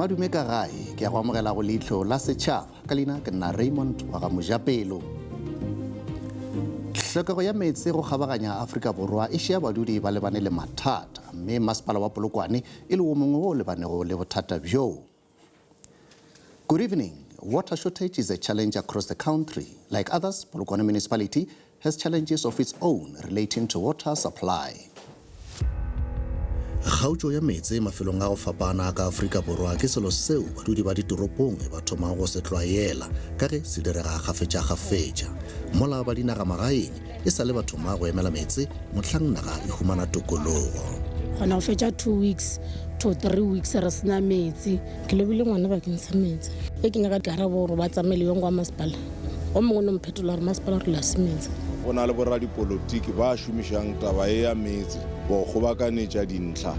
madume ka gae ke a go amogela go leitlo la setšhaba ka leina ke nna Raymond wa ga Mojapelo. Tlhokego ya metsi go kgabaganya Afrika Borwa e šea badudi ba lebane le mathata, mme masepala wa Polokwane e le o mongwe o lebanego le bothata bjo. Good evening. Water shortage is a challenge across the country. Like others, Polokwane municipality has challenges of its own relating to water supply. Kgaotšo ya metsi mafelong a go fapana ka Afrika Borwa ke selo seo badudi ba ditoropong ba thomang go se tlwaela ka ge se direga gafetša. Mola ba dinaga magaeng e sa le ba thoma go emela metsi motlhang naga e humana tokologo. Gona go fetša 2 weeks to 3 weeks re sena metsi. Ke lebile ngwana bakeng sa metsi e ke nyaka karabo gore ba tsamele yong wa masepala o mongwe no mphetola re masepala re la se metsi. Go na le borradipolotiki ba šomišang taba e ya metsi go gobakanetša dintlha.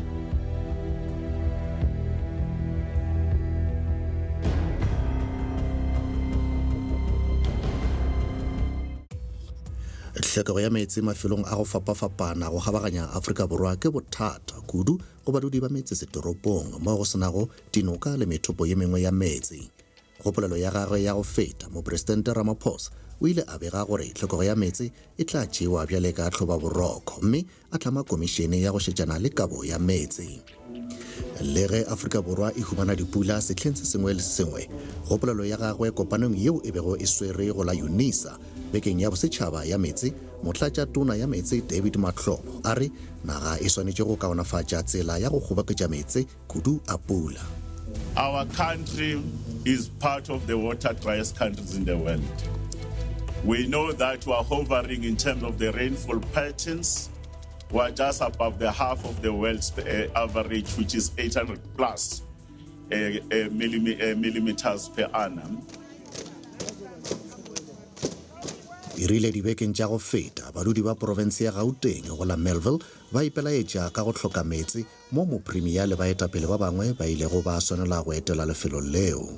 Tlhokego ya metsi mafelong a go fapafapana go kgabaganya Afrika Borwa ke bothata kudu go badudi ba metsi setoropong mo go senago dinoka le methopo ye mengwe ya metsi. Kgopolelo ya gagwe ya go feta Mopresidente Ramaphosa o ile a bega gore tlhokego ya metsi e tla tšewa bjale ka tlhoba boroko, mme a tlhama komišene ya go šetšana le kabo ya metsi. Le ge Afrika Borwa e humana dipula setlheng se sengwe le sengwe, kgopolelo ya gagwe kopanong yeo e bego e swere go la UNISA bekeng ya bosetšhaba ya metsi, motlatša tona ya metsi David Mahlobo a re naga e swanetše go kaonafatša tsela ya go kgoboketša metsi kudu a pula. Our country is part of the water driest countries in the world. We know that we are hovering in terms of the rainfall patterns. We are just above the half of the world's average, which is 800 plus millimeters per annum. E rile dibekeng tša go feta badudi ba province ya Gauteng go la Melville ba ipelaetša ka go hloka metsi mo mopremia le baetapele ba bangwe ba ilego ba swanela go etela lefelo leo.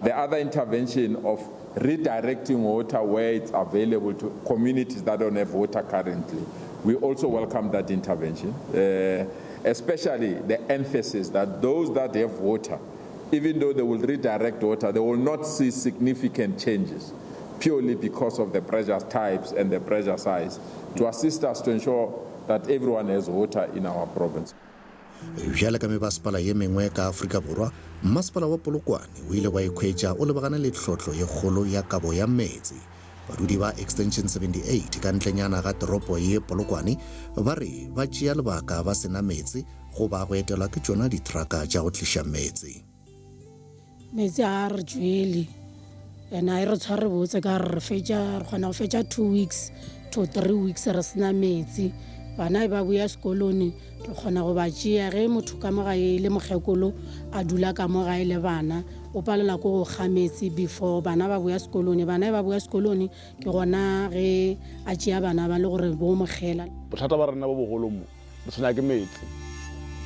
The other intervention of redirecting water where it's available to communities that don't have water currently. We also welcome that intervention, especially the emphasis that those that have water, even though they will redirect water, they will not see significant changes purely because of the pressure types and the pressure size, to assist us to ensure that everyone has water in our province. Bjale ka mebasepala ye mengwe ka Afrika Borwa, masepala wa Polokwane o ile wa ikhwetša o lebagana le tlhotlo ye kgolo ya kabo ya metsi. Badudi ba Extension 78 ka ntlenyana ga toropo ye Polokwane ba re ba tšea lebaka ba sena metsi go ba go etelwa ke tšona dithraka tša go tliša metsi. Metsi a re jwele ena e re tshware botse ka re kgona go fetša 2 weeks to 3 weeks re sena metsi. Bana ba boya sekolong re kgona go ba tšea ge motho ka mogae le mokgekolo a dula ka mogae le bana o palela go ga metsi before bana ba boya sekolong. Bana ba boya sekolong ke gona ge a tšea bana ba le gore bo mogela. Bothata ba rena bo bogolo mo re tshwenya ke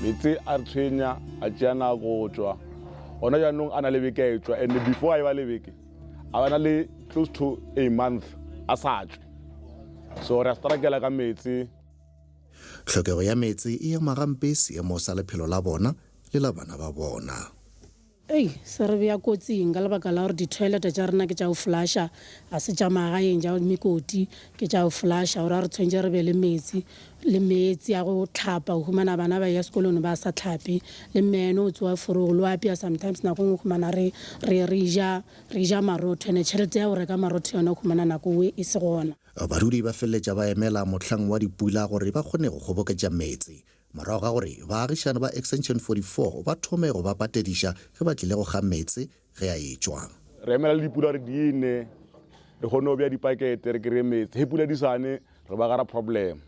metsi a re tshwenya a tšea nako go tšwa ona jaanong a na le beke e tšwa, and before a e ba le beke a bana le close to a month a sa tšwe, so re a strakela ka metsi. Tlhokego ya metsi e ama gampe seemo sa lephelo la bona le la bana ba bona. Se re bea kotsing ka lebaka la gore di-toilet tša rena ke tša go flusha, a se tša magaeng tša mekoti ke tša go flusha gore a re tshwentse re be le metsi a go tlhapa o humana bana ba ya sekolong ba sa tlhape le mmene o tsewa forogo lo apea sometimes nako ngwe humana re ja marotho ene tšhelete ya go reka marotho yona o humana nako e se gona. Badudi ba feleletša ba emela motlhang wa dipula gore ba kgone go kgoboketša metsi morago ga gore baagišane ba Extension 44 ba thome go ba patediša ge ba tlile go ga metsi ge a etšwa. Re emela le dipula re di ene re kgone go bea dipakete re kry-e metsi, ge pula di sane re ba gara problem.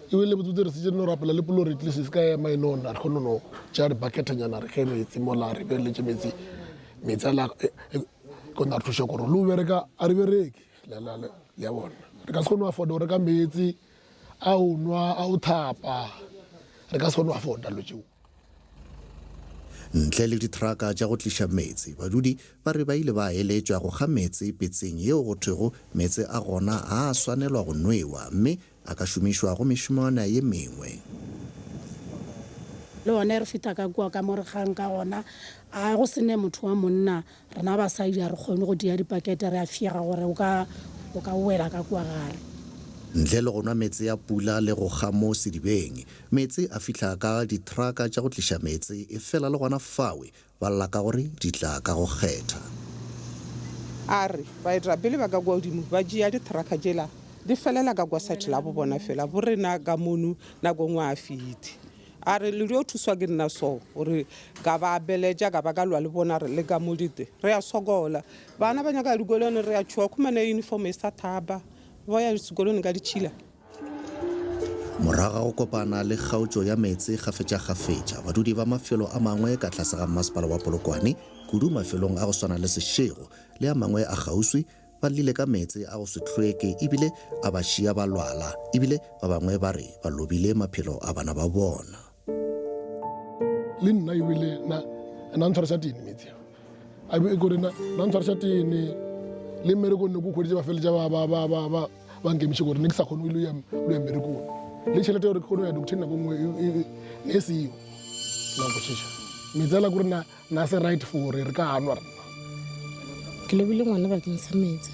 E bile botsotse re setse no rapela le polo re tlise se ka ema enona re kgone no tša dibaketanyana re ge metsi mola re beeletše metsi a la kona re thuša gore le o bereka a re bereke ya bona re ka se kgone go afforda go reka metsi a o nwa a o thapa re ka se kgone go afforda lo tšeo. Ntle le dithraka tša go tliša metsi badudi ba re ba ile ba eletšwa go ga metsi petseng yeo go thwego metsi a gona a swanelwa go nwewa mme a ka šomišwa go mešomana ye mengwe. le one re feta ka kua ka mo re kgang ka gona a go sene motho wa monna rena basadi a re kgone go dia dipakete re a fiega gore o ka wela ka kua gare. Ntle le go nwa metsi ya pula le go ga mo sedibeng, metsi a fitlha ka dithraka tša go tliša metsi e fela le gona fawe ba lla ka gore di tla ka go kgetha. A re baetapele ba ka kwa godimo ba dia dithraka jela di felela ka kwa site la bo bona fela bo rena ka mono nako ngwe a fiti. A re le dio thuswa ke nna so gore ka ba beleja ka ba ka lwa le bona re le ka modite re a sokola bana ba nyaka dikolone re a tšhwa khumana uniform e sa thaba ba ya dikolone ka ditšhila. Moraga go kopana le kgaotšo ya metsi gafetša badudi ba mafelo a mangwe ka tlase ga masepala wa Polokwane kudu mafelong a go swana le Seshego le a mangwe a gauswi ba lile ka metsi a go se hlweke ebile a ba šia ba lwala ebile ba bangwe ba re ba lobile maphelo a bana ba bona. Le nna ebile na ntshwarisa tini metsi a be gore na ntshwarisa tini le mmereko ne go kgoditse ba fele ja ba nkemiše gore ne ke sa kgone le ya mmerekong le tšhelete gore ke kgone ya doctor nako ngwe ne seo la go tšhiša metsi a la gore na se right for re ka anwa rena ke lebile ngwana bakeng sa metsi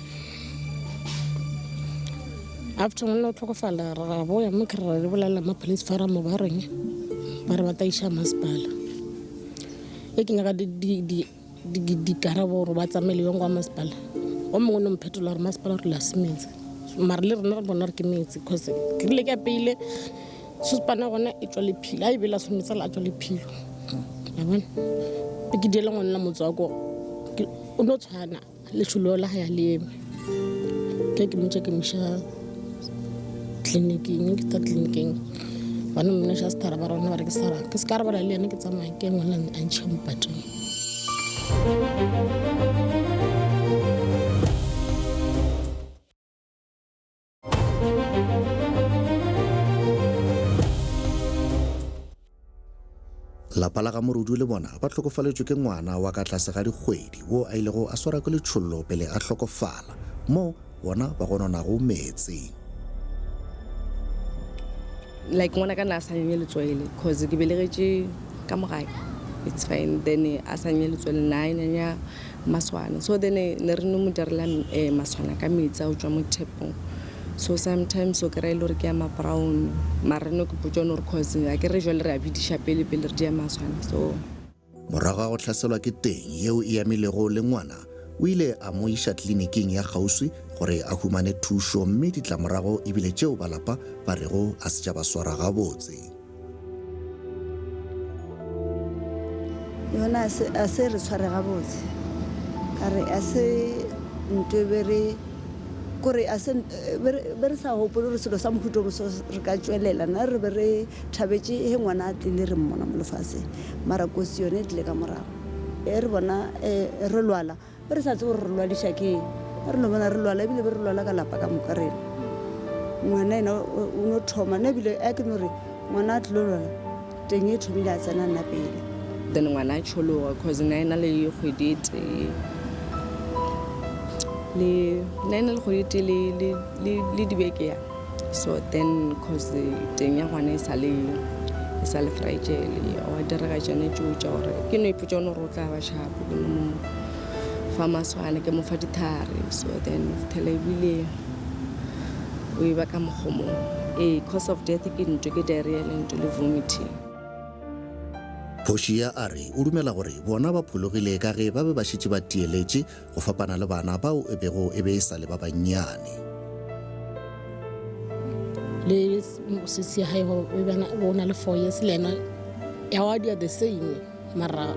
after ngwana o tlhokofala ra boya mo ke re bolela ma police fara mo ba reng ba re ba taiša masepala e ke nyaka di karabo gore ba tsamele yong wa masepala o mongwe no mphetola gore masepala re la se metsi mara le rena re bona re ke metsi cause ke rile ke apeile suspana gona e tswa le philo a e bela sometsa la tswa le philo ya bona be ke diela ngwana motswako o no tshwana le tšhulo la ya le eme ke motse ke msha clinic ta clinic bana mna sha stara ba rona ba re ke sara ke skara ba le ene ke tsamaya ke ngwana a ntšha mpateng. Lapa la ga Morudu le bona ba tlhokofaletšwe ke ngwana wa ka tlase ga dikgwedi wo a ilego a swara ke letšhollo pele a tlhokofala mo bona ba gononago metsi. Like ngwana ka na sa nye letswele cause ke belegetše ka mogae it's fine then a sa nye letswele 9 nya maswana so then ne re no mo direla maswana ka metsi a tswa mo tepong so sometimes o kry le re ke ama brown mara no ke potšone gore cause a ke re jwale re a bidiša pele re dia maswana so morago go hlaselwa ke teng yeo e amilego le ngwana o ile a mo iša tleliniking ya gauswi gore a humane thušo mme ditlamorago ebile tšeo balapa ba rego a se tša ba swara gabotse. Yona a se re tshware gabotse ka re a se ntwe bere kore a se bere sa hopolo re selo sa mohuto bo re ka tšwelela na re bere thabetše he ngwana a tlile re mmona mo lefaseng mara kosi yone tlile ka morago e re bona re lwala re sa tse gore re lwadiša ke re no bona re lwala ebile be re lwala ka lapa ka moka rena ngwana ena o no thoma ne ebile a ke no re ngwana a tlile lwala teng e thomile a tsena nna pele then ngwana a tšhologa cause na ena le kgwedi e tee le dibeke ya so then cause teng ya ngwana e sa le fragile wa direga tšane tšeo tša gore ke no ipotša one gore o tla ba shapo ke no mo fa maswana ke mo fa dithare so then telebile o e ba ka mogomong cause of death ke ntwe ke diarrhea le ntwe le vomiting. Phošia a re o dumela gore bona ba phologile ka ge ba be ba šetše ba tieletše go fapana le bana bao e bego e be e sa le ba bannyane. Le sesi ya hae o na le 4 years le ena ya wa dia the same mara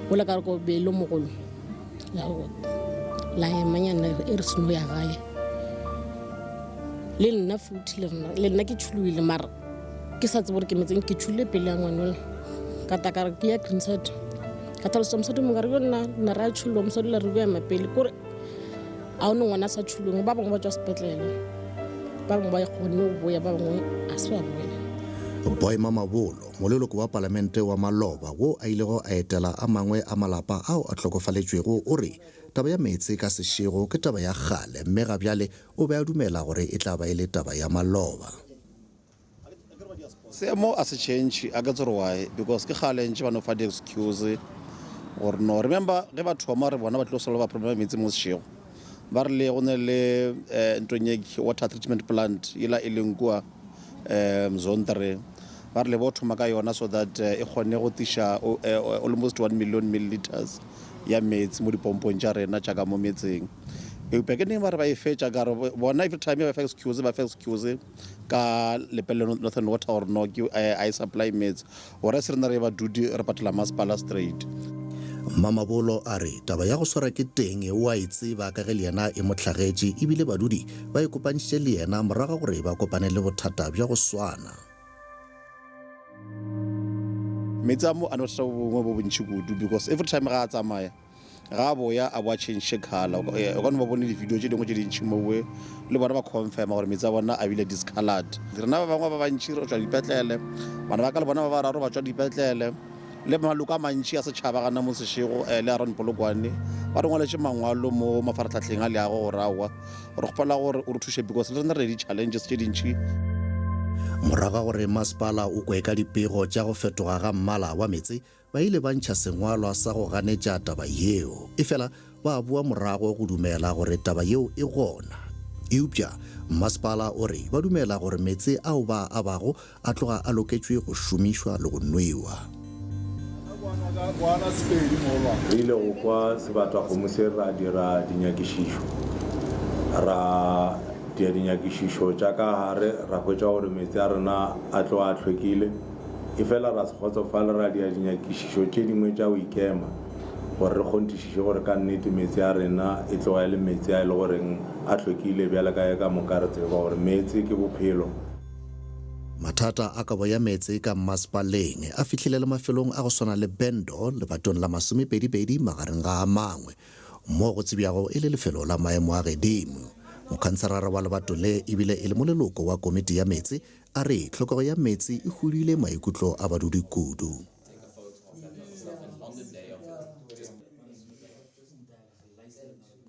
o la ka re ko be lo mogolo la manyana e re seno ya gae le nna futhi le nna ke tšhuluile mara ke sa tsebore ke metseng ke tšhulile pele ya ngwana ka ta ka ke ya Greenside ka tlhalosa mosadi mo ka re yona na ra tšhullo mosadi la re bua mapele kore a o ne ngwana sa tšhulong ba bangwe ba tswa sepetlele ba bangwe ba kgone go boya ba bangwe a se ba boya. Boima Mabolo moleloko wa palamente wa Maloba wo a ilego a etela a mangwe a malapa ao a tlhokofaletšwego o re taba ya metsi ka Seshego ke taba ya gale mme ga bjale o be a dumela gore e tla ba e le taba ya maloba. seemo a se change a ka tsore why because ke kgale ntse ba no fa di-excuse or no remember ge ba thoma re bona ba tlo solva problem metsi mo sešego ba re le go ne le ntonyek water treatment plant ila e leng kua zone 3 ba re le bo thoma ka yona so that e kgone go tisha almost 1 million milliliters ya metsi mo dipompong tša rena tša ka mo metseng eupša ke neng ba re ba e fetša ka re bona every time ba fa excuse ka lepelle Northern Water or no I supply metsi gore se rena re ba dudi re patela masepala straight. Mamabolo a re taba ya go swara ke teng e wa itse ba ka ge le yena e motlhagetše ebile badudi ba e kopantšitše le yena morago gore ba kopane le bothata bja go swana. Metsi a mo a no sa bongwe bo bontši kudu because every time ga a tsamaya ga boya a boa change color o ka no ba bone di-video tše dingwe tše dintšhi mowe le bona ba confirma gore metsi a bona a bile discolored. Rena ba bangwe ba bantši re tswa dipetlele bana ba ka le bona ba bararo ba tswa dipetlele le maloko a mantši a setšhaba gana mo sešego le a ron Polokwane ba re ngwaletše mangwalo mo mafaratlhatlheng a le ago gore aowa re kgopela gore o re thuše because le rena re di-challenges tše dintšhi. Moraga gore masepala o kwe ka dipego tša go fetoga ga mmala wa metsi ba ile ba ntšha sengwalwa sa go ganetša taba yeo efela ba bua morago go dumela gore taba yeo e gona eupša masepala o re ba dumela gore metsi ao ba a bago a tloga a loketšwe go šomišwa le go nwewa. Re ile go kwa sebatakgomo se ra dira dinyakišišo ra dia dinyakišišo tša ka gare ra hwetša gore metsi a rena a tlo a hlwekile efela ra se kgotsofale ra dia dinyakišišo tše dingwe tša go ikema gore re kgontišiše gore ka nnete metsi a rena e tloga e le metsi a e le goreng a hlwekile bjale ka ye ka moka re tseba gore metsi ke bophelo. Mathata a kabo ya metsi ka masepaleng a fihlile le mafelong a go swana le Bendo lebatong la 22 magareng ga a mangwe mo go tsebiago e le lefelo la maemo a gedimo. Mokhanselara wa lebato le ebile e le moleloko wa komiti ya metsi a re tlhokego ya metsi e hudile maikutlo a badudi kudu.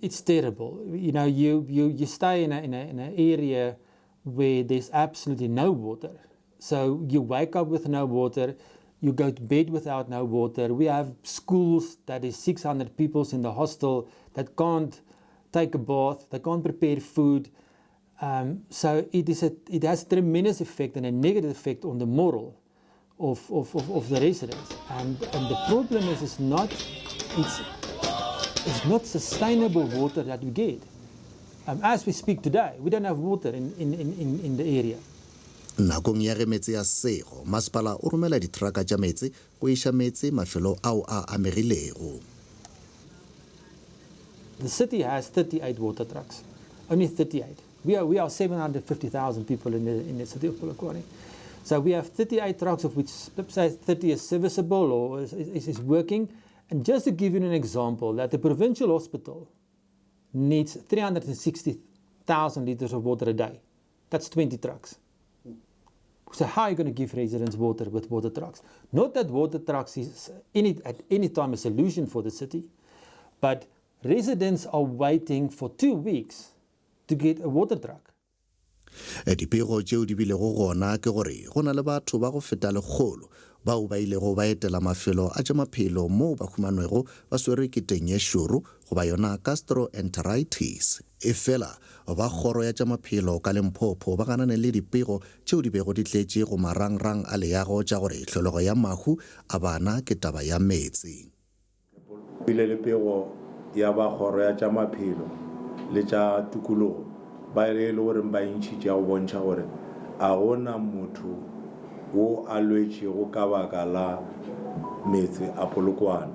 It's terrible. You know, you stay in an area where there's absolutely no water. So you wake up with no water, you go to bed without no water. We have schools that is 600 people in the hostel that can't take a bath, they can't prepare food. So it has a tremendous effect and a negative effect on the moral of the residents. And the problem is it's not sustainable water that we get. As we speak today, we don't have water in the area. Nakong ya ge metsi ya sego masepala o romela ditraka tša metsi go iša metsi mafelo ao a amegilego. The city has 38 water trucks, only 38. We are 750,000 people in the city of Polokwane. So we have 38 trucks, of which say 30 is serviceable or is working. And just to give you an example, that the provincial hospital needs 360,000 liters of water a day. That's 20 trucks. So how are you going to give residents water with water trucks? Not that water trucks is at any time a solution for the city, but residents are waiting for 2 weeks to get a water truck. Dipego tšeo di bilego gona ke gore go na le batho ba go feta lekgolo bao ba ilego ba etela mafelo a tša maphelo moo ba humanwego ba swere ke teng ye šoro go ba yona gastroenteritis efela ba kgoro ya tša maphelo ka Limpopo ba ganane le dipego tšeo di bego di tletše go marangrang a leago tša gore hlolego ya mahu a bana ke taba ya metsi. Pile le pego ya ba kgoro ya tša maphelo le tša tukologo ba ile gore ba intšhitše go bontšha gore a gona motho wo a lwetšego ka baka la metsi a Polokwane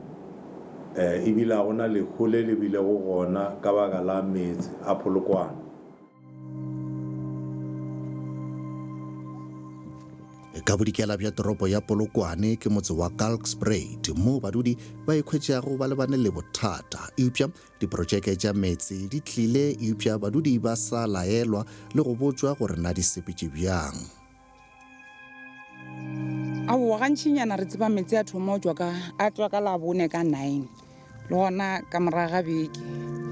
ebile a gona lekgole le bile go gona ka baka la metsi a Polokwane. Ka bodikela bja toropo ya Polokwane ke motse wa Kalkspruit mo badudi ba ikhwetšago ba lebane le bothata eupša diprojeke tša metsi di tlile eupša badudi ba sa laelwa le go botswa gore na di sepetše bjang. Aowa gantšinyana re tseba metsi a thoma a tswa ka Labone ka 9 le gona ka moraga beke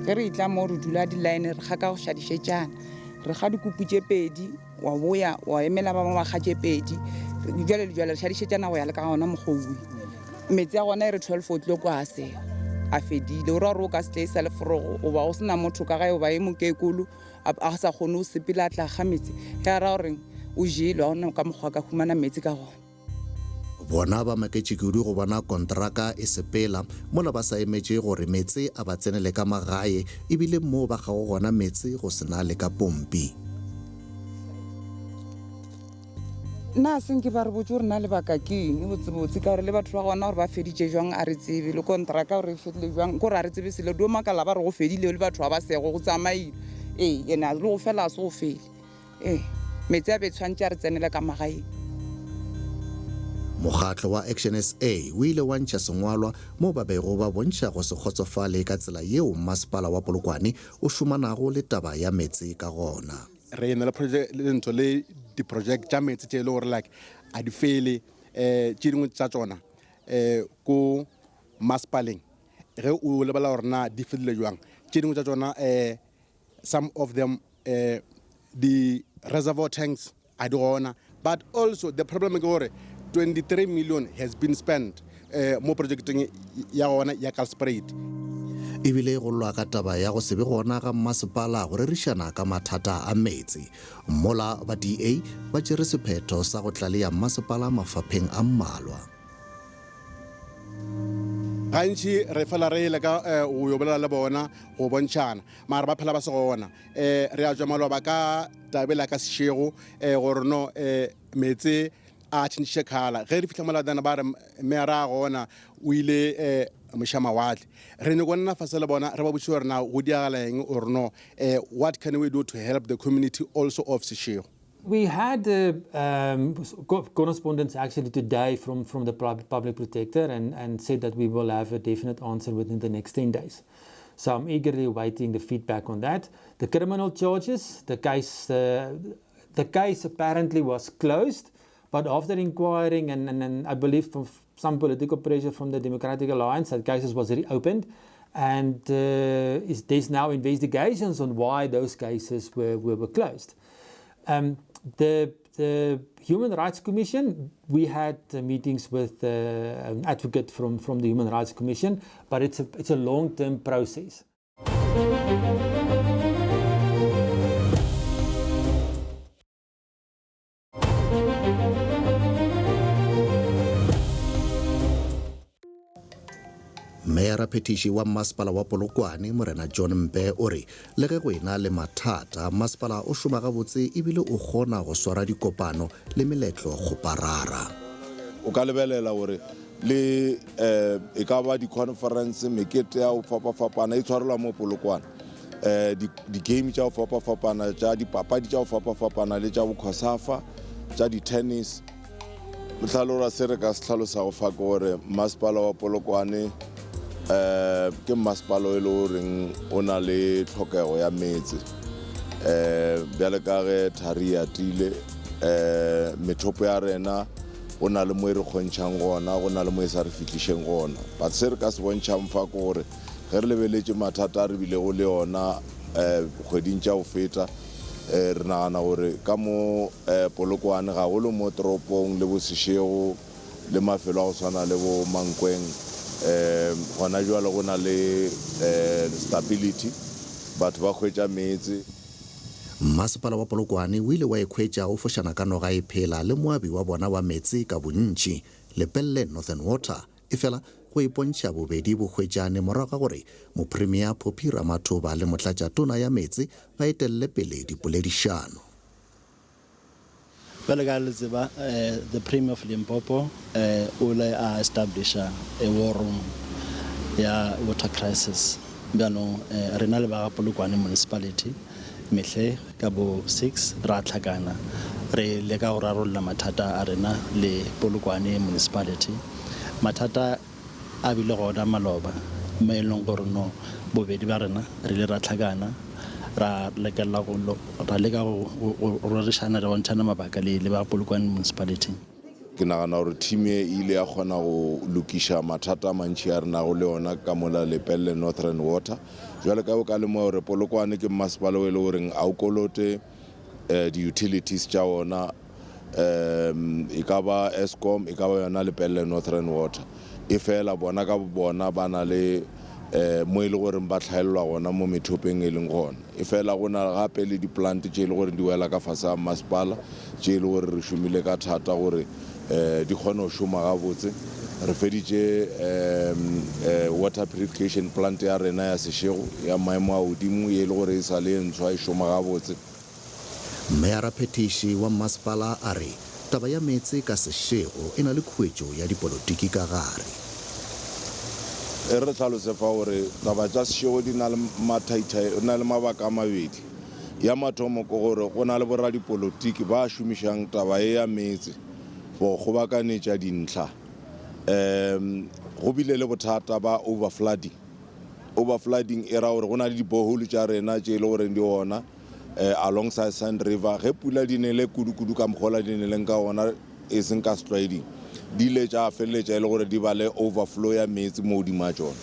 ge re itla mo re dula di-line re ga ka go šadišetšana re ga dikupu tše pedi wa boya wa emela ba bangwe ba ga tše pedi jwale le jwale re šadišetšana go ya le ka gona mogoui metsi a gona e re 12 o tlile ko a sego a fedile o ra gore o ka setle sa leforogo o ba go sena motho ka gae o ba e mokekolo a sa kgone o sepele a tla ga metsi ya ra gore o jele wa gona ka mokgwa ka humana metsi ka gona bona ba maketše kudu go bona kontraka e sepela mola ba sa emetše gore metsi a ba tsenele ka magae ebile moo ba gago gona metsi go sena le ka pompi nna senke ba re botse gore na lebaka ke eng botsebotse ka gore le batho ba gona gore ba feditše jwang a re tsebe le kontraka gore e fedile jwang kore a re tsebe selo dio makala ba re go fedile le batho ba ba sego go tsamaile ene le go fela a se go fele metsi a be tshwantse a re tsenele ka magaeng mokgatlo wa Action SA o ile wa ntšha sengwalwa mo ba bego ba bontšha go se kgotsofale ka tsela yeo masepala wa Polokwane o šomanago le taba ya metsi ka gona re ena le project le ntho le di project tša metsi tše le gore like a di fele tše dingwe tša tsona ko masepaleng ge o lebala gore na di fedile jwang tše dingwe tša tsona some of them the reservoir tanks a di gona but also the problem ke gore 23 million has been spent mo projecteng ya gona ya Kalspruit ebile go lwa ka taba ya go sebe gona ga masepala go rerišana ka mathata a metsi mola ba DA ba tšere sephetho sa go tlalea masepala mafapheng a mmalwa gantši re fela re ile ka go yo bolela le bona go bontšhana mara ba phela ba se gona re a tšwa maloba ka tabela ka sešego gore no metsi a tšhentšhe khala ge re fitlha moladana ba re mera gona o ile mošamawatle re ne go nna fase le bona re ba botse gore na go diagala eng or no what can we do to help the community also of Seshego. We had correspondence actually today from the public protector and said that we will have a definite answer within the next 10 days. So I'm eagerly awaiting the feedback on that. The criminal charges, the case apparently was closed, but after inquiring and I believe from some political pressure from the Democratic Alliance, that cases was reopened, and there's now investigations on why those cases were closed. The Human Rights Commission, we had meetings with an advocate from the Human Rights Commission, but it's a long-term process. Mayor Petishi wa masepala wa Polokwane Morena John Mpe o re le ge go ena le mathata masepala o šoma gabotse ebile o kgona go swara dikopano le meletlo go parara o ka lebelela gore le e ka ba di-conference mekete ya go fapafapana e tshwarelwa mo Polokwane di-game tša go fapafapana tša dipapadi tša go fapafapana le tša bokhosafa tša di-tennis motlhalora se re ka se tlhalosa go fa ke gore masepala wa Polokwane ke masepala e le goreng o na le tlhokego ya metsi bjale ka ge thari ya tile methopo ya rena go na le mo e re kgontšhang gona go na le mo e sa re fitlhišeng gona but se re ka se bontšhang fa ke gore ge re lebeletše mathata a re bile go le yona kgweding tša go feta re nagana gore ka mo Polokwane ga go le mo toropong le bo Seshego le mafelo a go tshwana le bo Mankweng gona jwale go na le stability batho ba kgwetša metsi masepala wa Polokwane o ile wa ikhwetša o fošana ka noga e phela le moabi wa bona wa metsi ka bontši Lepelle Northern Water e fela go ipontšha bobedi bo hwetšane morago gore mopremier Phophi Ramathuba le motlatša tona ya metsi ba etelele pele dipoledišano. The Premier of Limpopo will establish a war room, water crisis. Renal Polokwane municipality, Mehle, Cabo 6, Ratlagana, Re Lega Rarola Matata Arena, Le Polokwane municipality, Matata Abiloda Maloba, Melongorno, Bobedi Barana, Rele Ratlagana. Ra lega rorishana re bontšhana mabaka le ba Polokwane municipality. Ke nagana gore team e ile ya kgona go lokiša mathata mantši a rena go le ona ka mola Lepelle Northern Water jwale ka o ka le mo gore Polokwane ke masepala o e le goreng a o kolote di-utilities tša ona e ka ba Eskom, e ka ba yona Lepelle Northern Water. E fela bona ka bona ba na le mo e le gore ba tlhaelwa gona mo methopeng e leng gona. E fela go na gape le di-plant tše e le gore di wela ka fase a masepala tše e le gore re šomile ka thata gore di kgone go šoma gabotse. Re feditše water purification plant ya rena ya Seshego ya maemo a godimo e le gore e sa le ntshwa e šoma gabotse. Mayor Phetiši wa masepala a re taba ya metse ka Seshego e na le khuetšo ya dipolotiki ka gare. E re tlhalose fa gore taba tša Seshego di na le mathaithai, na le mabaka a mabedi. Ya mathomo ke gore go na le boradipolotiki ba šomišang taba e ya metse go gobakanetša dintlha. Go bile le bothata ba overflooding. Overflooding e ra gore go na le dibohole tša rena tše e le gore di ona alongside Sand River. Ge pula di nele kudu-kudu ka mokgola di neleng ka ona e seng ka striding. Di ile tša feleletša e le gore di ba le overflow ya metsi mo hodima tšona.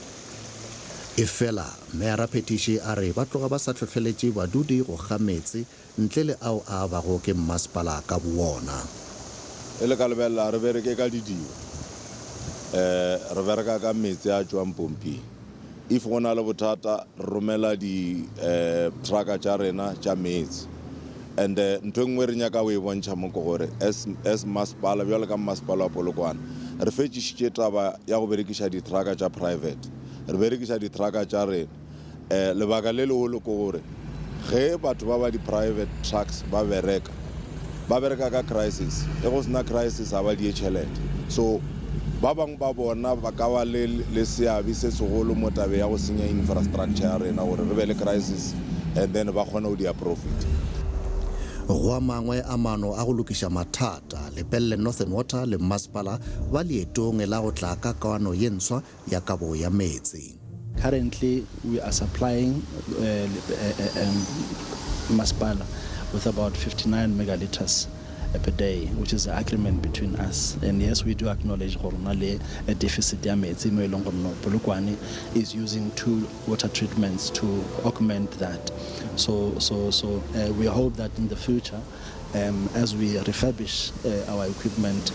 E fela Mayor Phetiši a re ba tloga ba sa tlhotlheletše badudi go ga metsi ntle le ao a bago ke masepala ka bona. E le ka lebelela re bereke ka didiwa, re bereka ka metsi a tšwang pomping. If go na le bothata romela di-trucka tša rena tša metsi. And ntho engwe re nyaka o e bontšha mo ke gore as masepala bjale ka masepala wa Polokwane re fetšišitše taba ya go berekiša di-trucka tša private, re berekiša di-trucka tša rena. Lebaka le legolo ke gore ge batho ba di-private trucks ba bereka ka crisis, e go sena crisis ga ba die tšhelete. So ba bang ba bona ba ka ba le seabe se segolo mo tabe ya go senya infrastructure ya rena gore re be le crisis and then ba kgone go dia profit. Go a mangwe a mano a go lokiša mathata Lepelle Northern Water le masepala ba leetong la go tla ka kaano ye ntshwa ya kabo ya metsi. Currently, we are supplying masepala with about 59 megalitres per day, which is the agreement between us. And yes, we do acknowledge a deficit ya metsi mo eleng gore Polokwane is using 2 water treatments to augment that. So we hope that in the future, as we refurbish our equipment,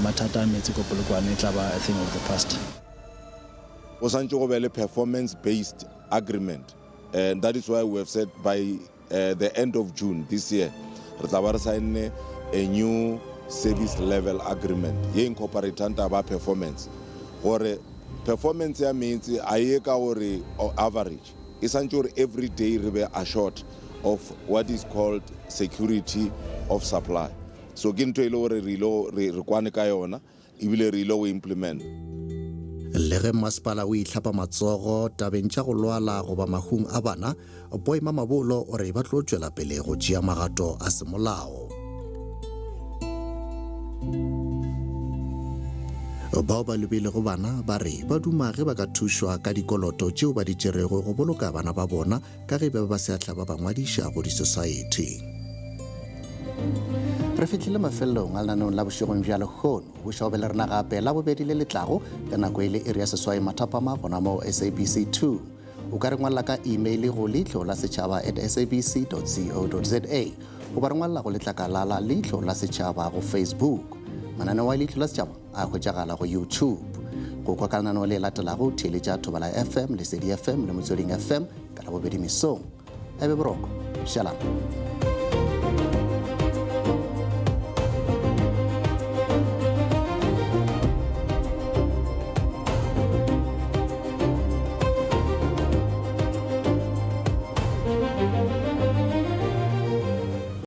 mathata a metsi ko Polokwane tla ba a thing of the past. O santse go be le performance-based agreement, and that is why we have said by the end of June this year, re tla ba re sign a new service level agreement ye incorporating taba performance. Gore performance ya metsi a ye ka gore average e santse gore every day re be assured of what is called security of supply. So ke ntho e le gore re kwane ka yona ebile re ile go implement. Le ge masepala o itlhapa matsogo tabeng tša go lwala goba mahung a bana, Boima Mabolo o re ba tlo tšwela pele go tšea magato a semolao. Bao ba lebile go bana ba re ba duma ge ba ka thušwa ka dikoloto tšeo ba di tšerego go boloka bana ba bona ka ge ba seatla ba bangwadiša go di-society. Re fitlhile mafelelong a lenaneong la bošegong bja lekgono boša be le rena gape la bobedi le letlago ka nako e le area seswai mathapama gona mo SABC2. O ka re ngwalla ka email go leihlo la setšhaba @sabc.co.za o ba re ngwalla go letlakalala leihlo la setšhaba go Facebook. Mananeo a leihlo la setšhaba a hwetšagala go YouTube. Go kwa ka lenaneo le latelago theeletša Thobela FM, Lesedi FM le Motsweding FM ka la bobedi mesong. Ebe boroko, shalom.